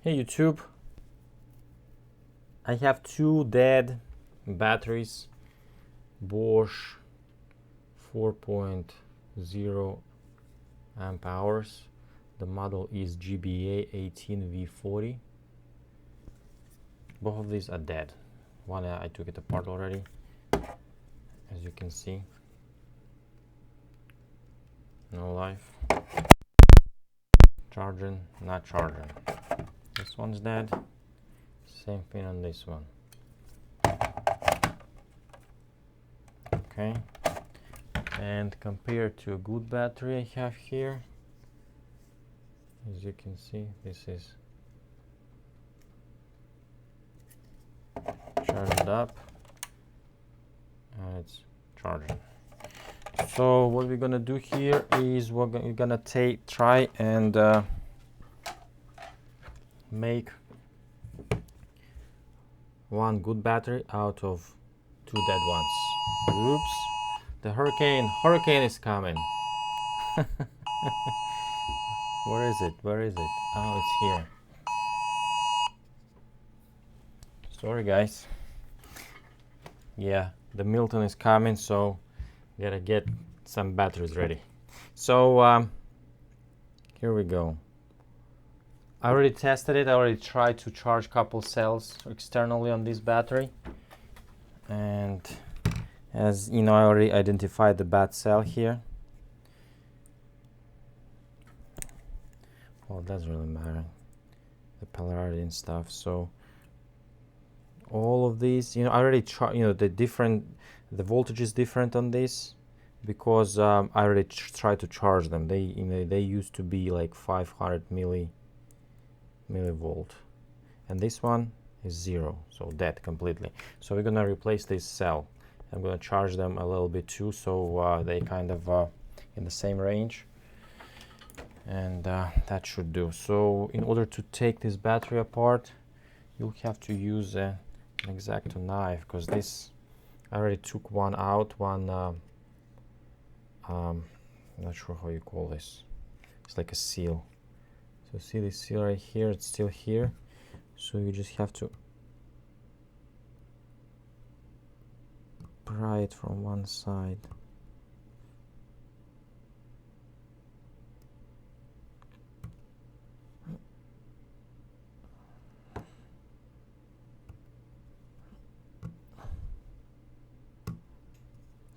Hey YouTube, I have two dead batteries, Bosch 4.0 amp hours. The model is GBA18V40. Both of these are dead. One I took it apart already, as you can see. No life. Charging, not charging. This one's dead. Same thing on this one. Okay, and compared to a good battery I have here, as you can see, this is charged up and it's charging. So what we're gonna do here is we're gonna try and make one good battery out of two dead ones. Oops, the hurricane is coming. Where is it? Oh, it's here. Sorry guys. Yeah, the Milton is coming, so gotta get some batteries ready. So here we go. I already tested it. I already tried to charge a couple cells externally on this battery, and as you know, I already identified the bad cell here. Well, it doesn't really matter, the polarity and stuff. So all of these, I already tried, the voltage is different on this because I already tried to charge them. They used to be like 500 millivolt, and this one is 0, so dead completely. So we're gonna replace this cell. I'm gonna charge them a little bit too, so they kind of in the same range, and that should do. So in order to take this battery apart, you'll have to use an X-Acto knife, because this, I already took one out. I'm not sure how you call this. It's like a seal. So see this seal right here, it's still here. So you just have to pry it from one side.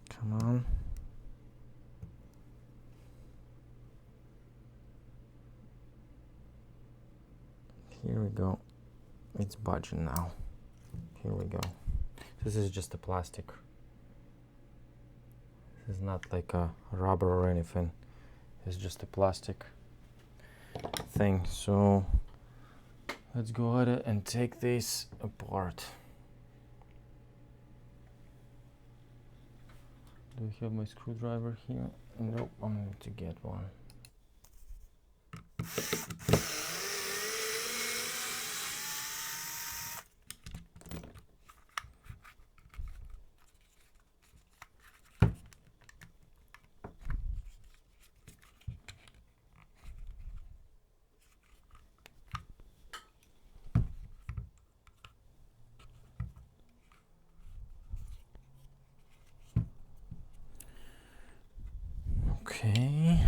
Come on. Here we go. It's budging now. Here we go. This is just a plastic. This is not like a rubber or anything. It's just a plastic thing. So let's go ahead and take this apart. Do I have my screwdriver here? Nope, I'm going to get one. Okay.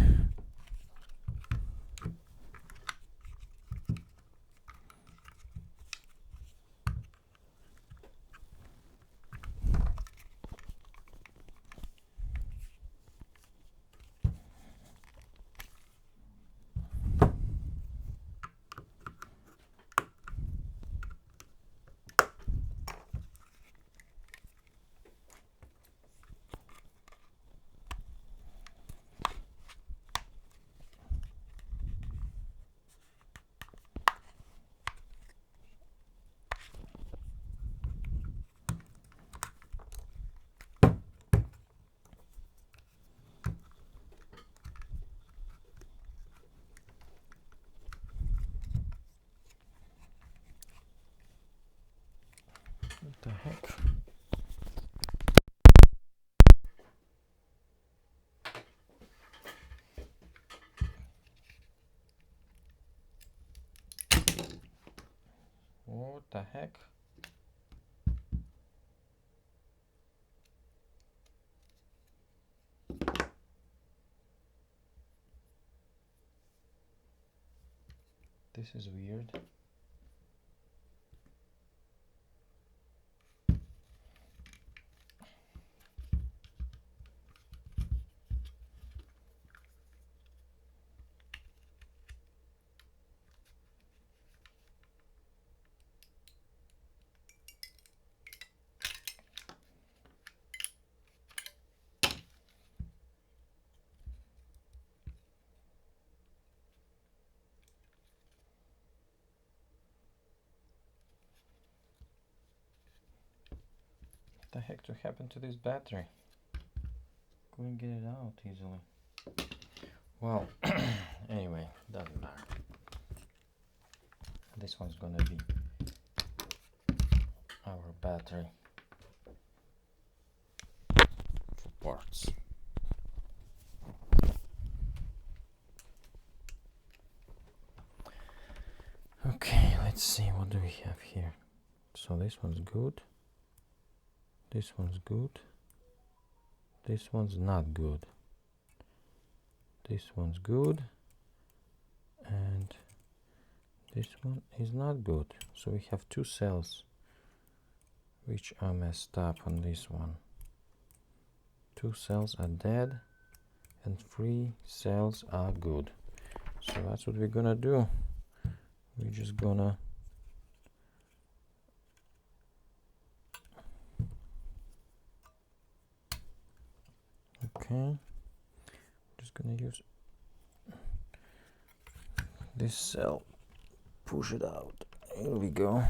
What the heck? What the heck? This is weird. What the heck just happened to this battery? Couldn't get it out easily. Well, anyway, doesn't matter. This one's gonna be our battery for parts. Okay, let's see, what do we have here? So this one's good. This one's good. This one's not good. This one's good. And this one is not good. So we have two cells which are messed up on this one. Two cells are dead and 3 cells are good. So that's what we're gonna do. We're just gonna just gonna use this cell, push it out. Here we go.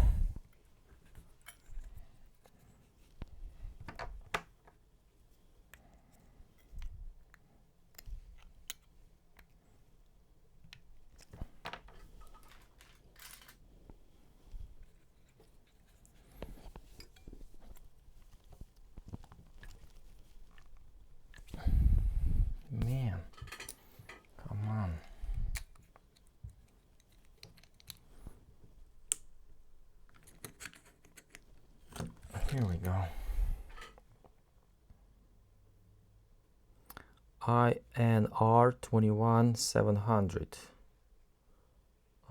Man, come on. Here we go. INR 21700.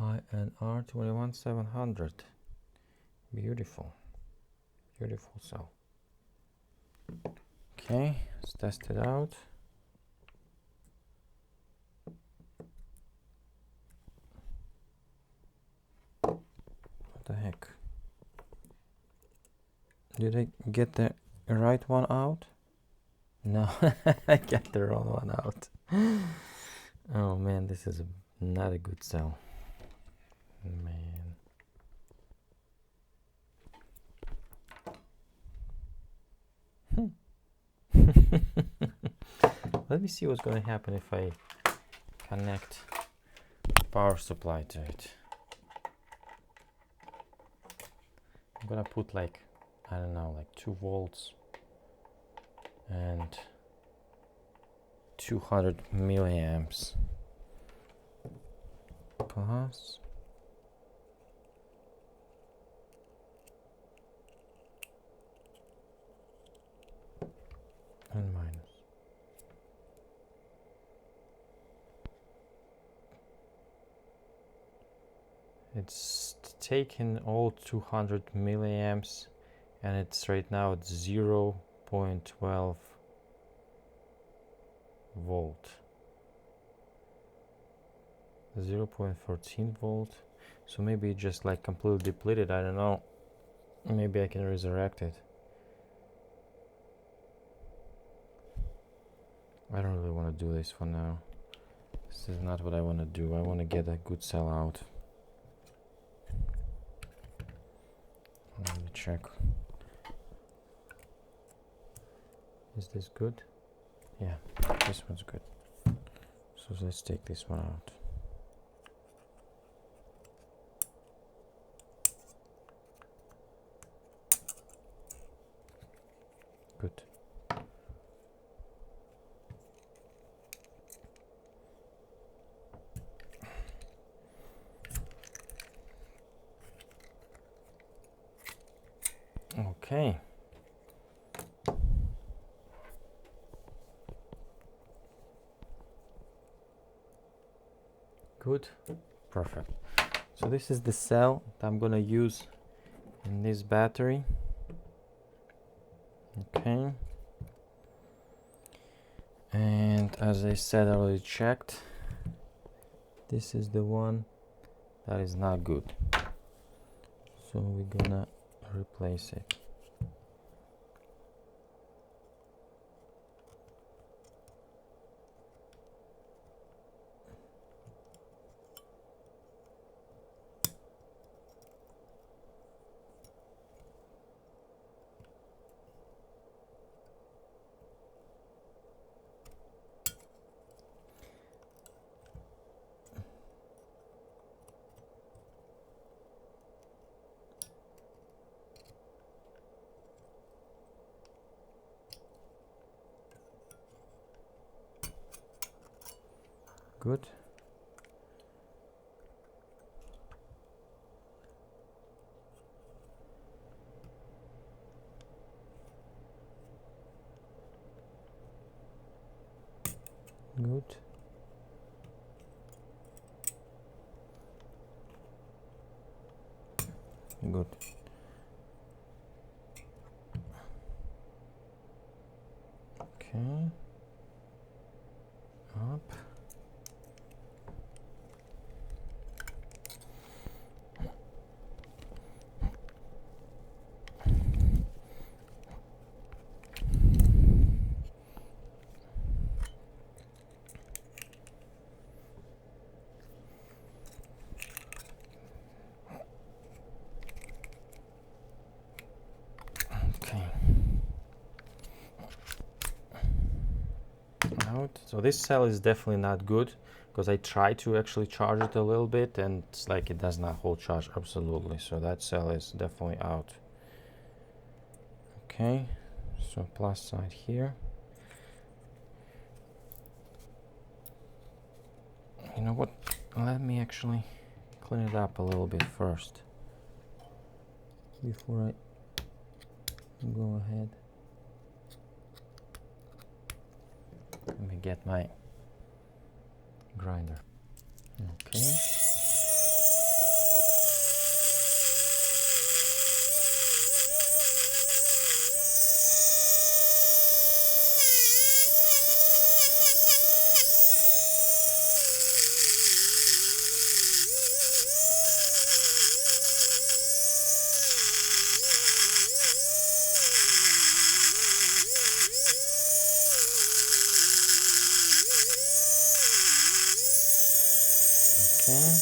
INR 21700. Beautiful. Beautiful cell. Okay, let's test it out. What the heck? Did I get the right one out? No, I got the wrong one out. Oh man, this is not a good cell. Man. Let me see what's going to happen if I connect power supply to it. I'm gonna put like, I don't know, like 2 volts and 200 milliamps plus and minus. It's taken all 200 milliamps and it's right now at 0.12 volt, 0.14 volt. So maybe it just like completely depleted, I don't know. Maybe I can resurrect it. I don't really want to do this for now. This is not what I want to do. I want to get a good cell out. Let me check. Is this good? Yeah, this one's good. So let's take this one out. Good. Okay. Good. Perfect. So this is the cell that I'm gonna use in this battery. Okay. And as I said, I already checked. This is the one that is not good. So we're gonna replace it. Good. Good. Good. Okay. Up. Okay. Out. So this cell is definitely not good because I tried to actually charge it a little bit and it's like it does not hold charge absolutely. So that cell is definitely out. Okay. So plus side here. You know what? Let me actually clean it up a little bit first before I go ahead. Let me get my grinder. Okay. Okay.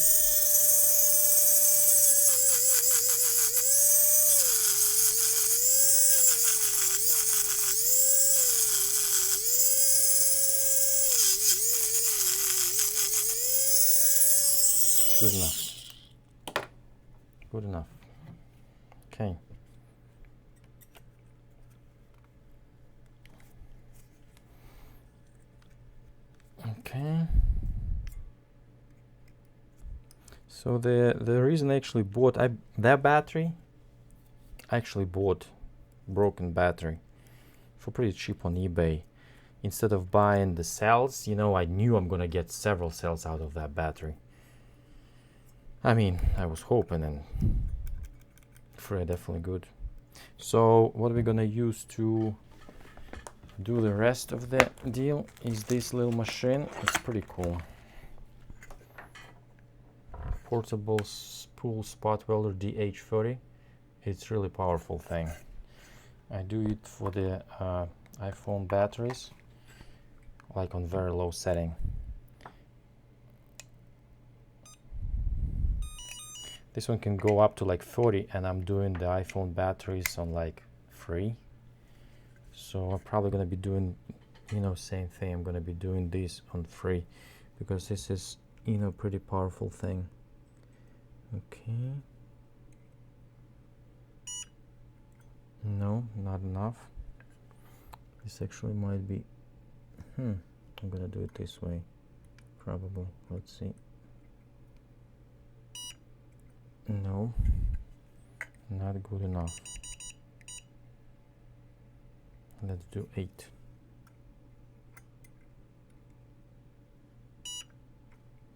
Good enough. Good enough. Okay. Okay. So the reason I actually bought that battery, I actually bought broken battery for pretty cheap on eBay. Instead of buying the cells, you know, I knew I'm gonna get several cells out of that battery. I mean, I was hoping, and for definitely good. So what we're gonna use to do the rest of the deal is this little machine. It's pretty cool. Portable spool spot welder DH40. It's really powerful thing. I do it for the iPhone batteries, like on very low setting. This one can go up to like 40, and I'm doing the iPhone batteries on like 3. So I'm probably gonna be doing, you know, same thing. I'm gonna be doing this on 3 because this is, you know, pretty powerful thing. Okay. No, not enough. This actually might be, I'm gonna do it this way, probably. Let's see. No, not good enough. Let's do 8.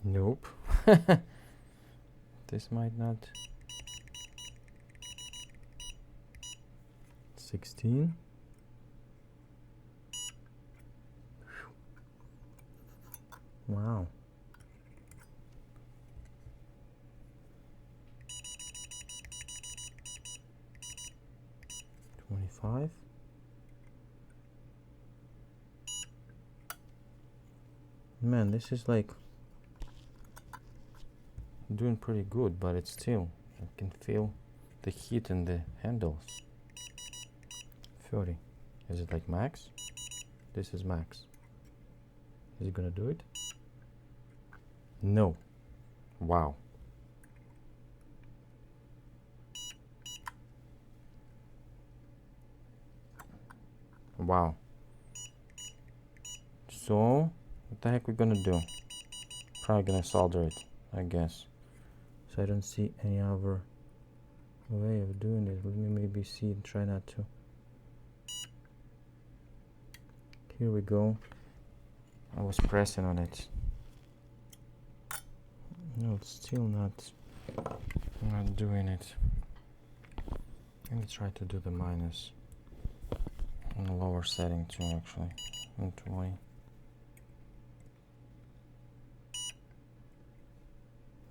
Nope. This might not. 16. Wow. 25. Man, this is like doing pretty good, but it's still, I can feel the heat in the handles. 30. Is it like max? This is max. Is it gonna do it? No. Wow. Wow. So, what the heck we gonna do? Probably gonna solder it, I guess. So I don't see any other way of doing it. Let me maybe see and try not to. Here we go. I was pressing on it. No, it's still not doing it. Let me try to do the minus on the lower setting too, actually. 120.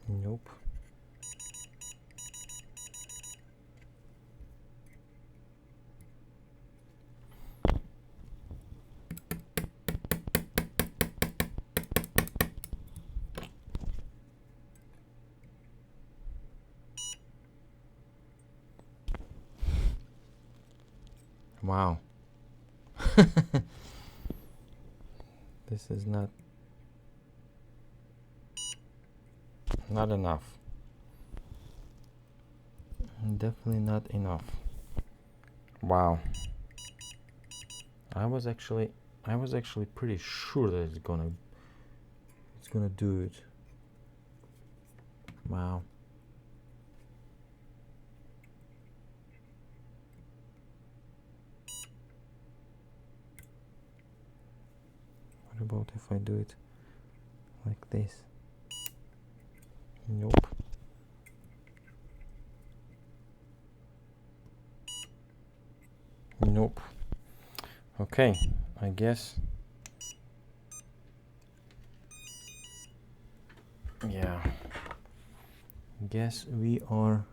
Nope. Wow. This is not enough. Definitely not enough. Wow. I was actually pretty sure that it's gonna do it. Wow. What about if I do it like this? Nope. Nope. Okay, I guess. Yeah. Guess we are.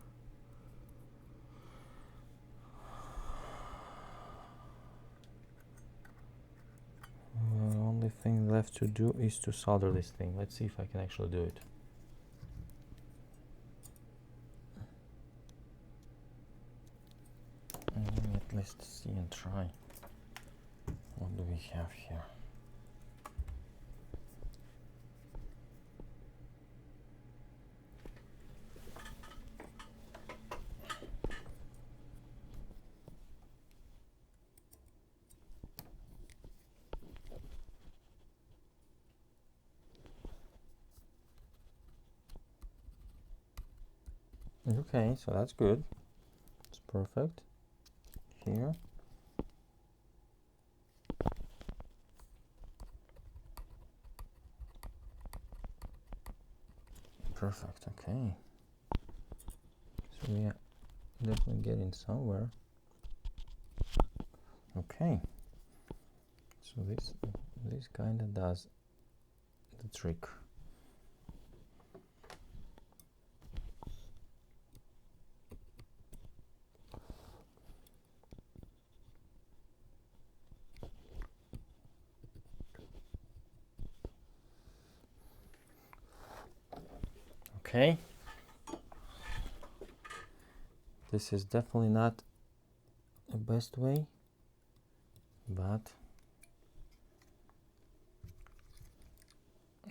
The only thing left to do is to solder this thing. Let's see if I can actually do it. Let me at least see and try. What do we have here? Okay, so that's good. It's perfect. Here. Perfect, okay. So we are definitely getting somewhere. Okay. So this kind of does the trick. Okay. This is definitely not the best way, but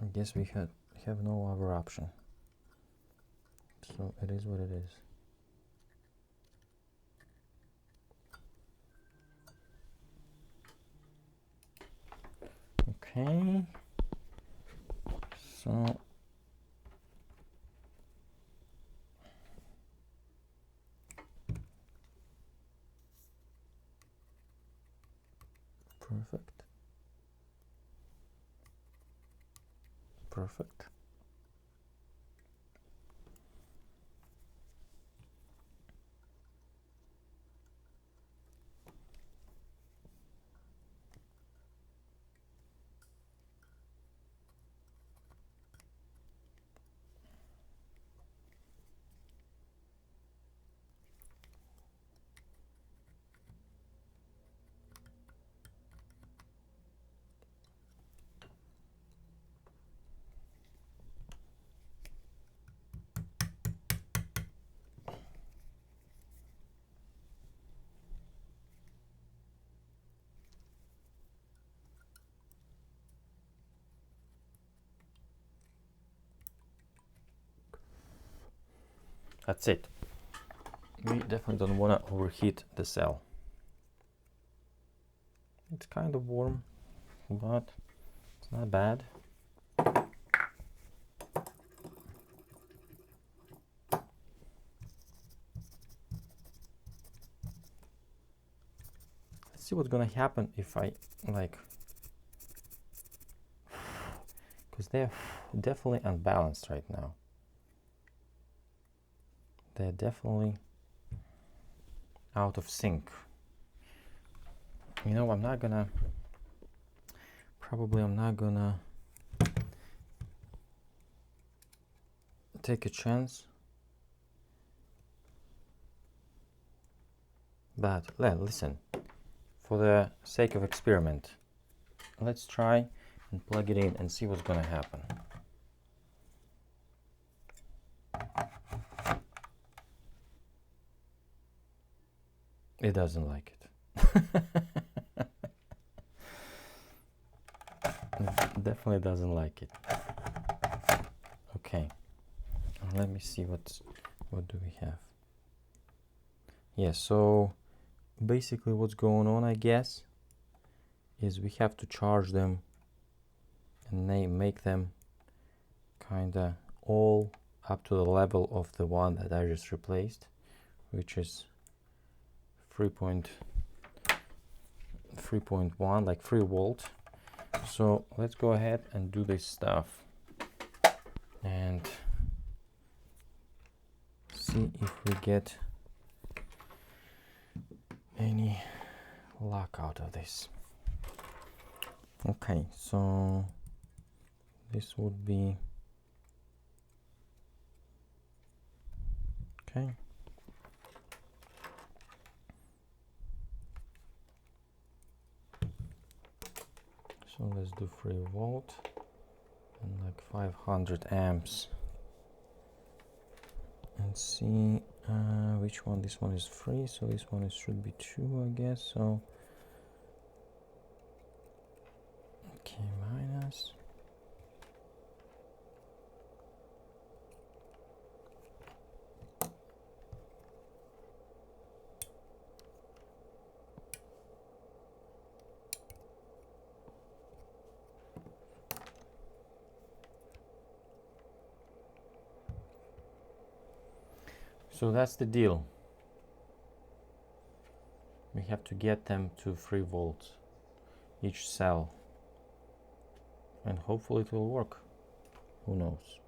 I guess we have no other option. So it is what it is. Okay. So Perfect. Perfect. That's it. We definitely don't want to overheat the cell. It's kind of warm, but it's not bad. Let's see what's gonna happen if I like, because they're definitely unbalanced right now. They're definitely out of sync. You know, I'm not gonna take a chance, but listen, for the sake of experiment, let's try and plug it in and see what's gonna happen. It doesn't like it. It definitely doesn't like it. Okay, let me see what do we have. Yeah, so basically what's going on, I guess, is we have to charge them and make them kinda all up to the level of the one that I just replaced, which is 3.1, like 3 volt. So let's go ahead and do this stuff and see if we get any luck out of this. Okay, so this would be okay. So let's do 3 volt and like 500 amps and see which one. This one is 3, so this one should be 2, I guess. So okay, minus. So that's the deal. We have to get them to 3 volts each cell, and hopefully it will work. Who knows?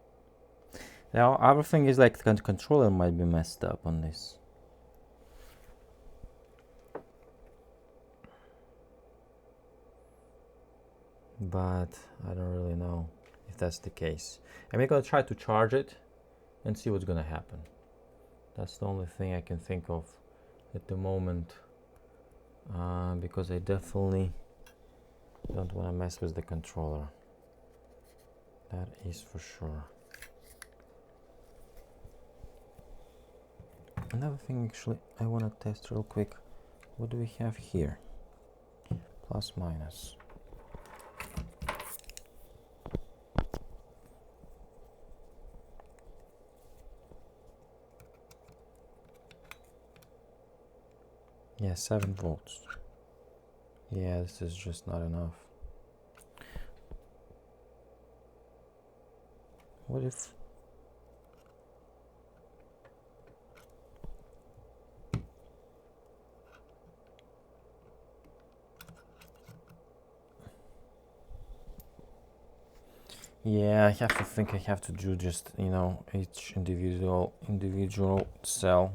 Now other thing is like the controller might be messed up on this. But I don't really know if that's the case. And we're gonna try to charge it and see what's gonna happen. That's the only thing I can think of at the moment, because I definitely don't want to mess with the controller. That is for sure. Another thing actually I want to test real quick. What do we have here? Plus minus. Yeah, 7 volts. Yeah, this is just not enough. What if... Yeah, I have to think I have to do just, you know, each individual cell.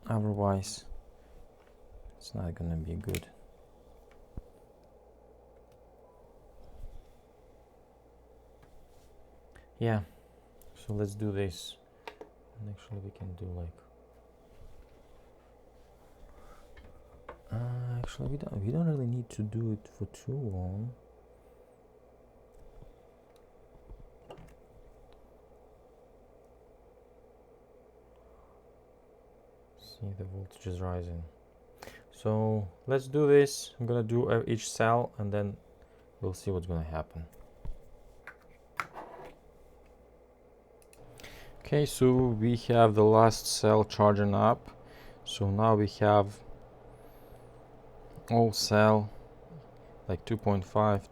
Otherwise, it's not gonna be good. Yeah, so let's do this. And actually we can do like actually we don't really need to do it for too long. See, the voltage is rising. So let's do this. I'm gonna do each cell and then we'll see what's gonna happen. Okay, so we have the last cell charging up. So now we have all cell like 2.5,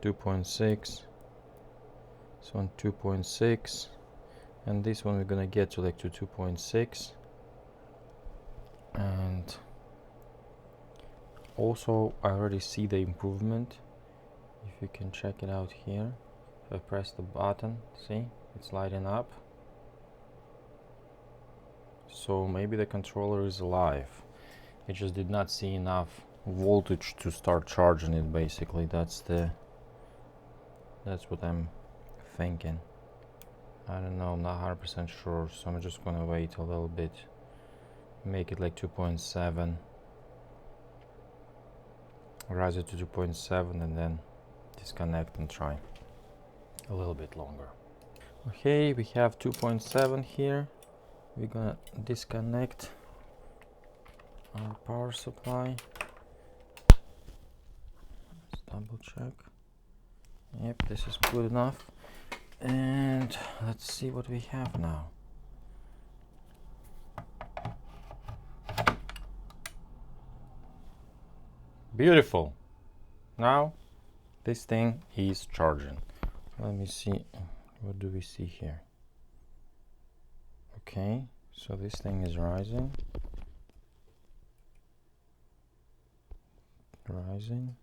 2.6, this one 2.6, and this one we're gonna get to like to 2.6. And also I already see the improvement. If you can check it out here, if I press the button, see, it's lighting up. So maybe the controller is alive. It just did not see enough voltage to start charging it. Basically, that's what I'm thinking. I don't know, I'm not 100% sure, so I'm just gonna wait a little bit, make it like 2.7, rise it to 2.7, and then disconnect and try a little bit longer. Okay, we have 2.7 here. We're gonna disconnect our power supply. Let's double check. Yep, this is good enough. And let's see what we have now. Beautiful. Now this thing is charging. Let me see, what do we see here? Okay, so this thing is rising, rising,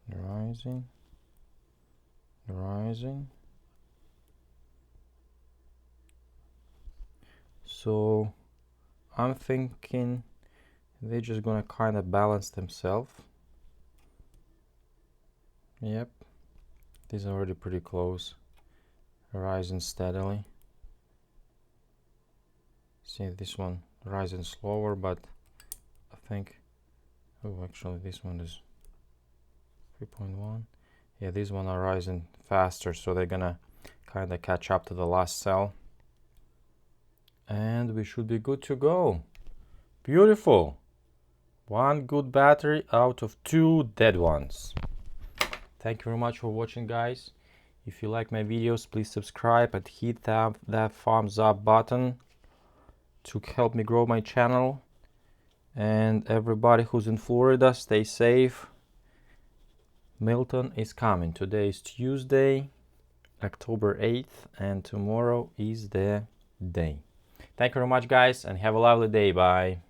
rising, rising. So I'm thinking they're just gonna kind of balance themselves. Yep, these are already pretty close, rising steadily. See, this one rising slower, but I think, oh, actually this one is 3.1. Yeah, these one are rising faster, so they're gonna kind of catch up to the last cell, and we should be good to go. Beautiful. One good battery out of 2 dead ones. Thank you very much for watching, guys. If you like my videos, please subscribe and hit that thumbs up button to help me grow my channel. And everybody who's in Florida, stay safe. Milton is coming. Today is Tuesday, October 8th, and tomorrow is the day. Thank you very much, guys, and have a lovely day. Bye.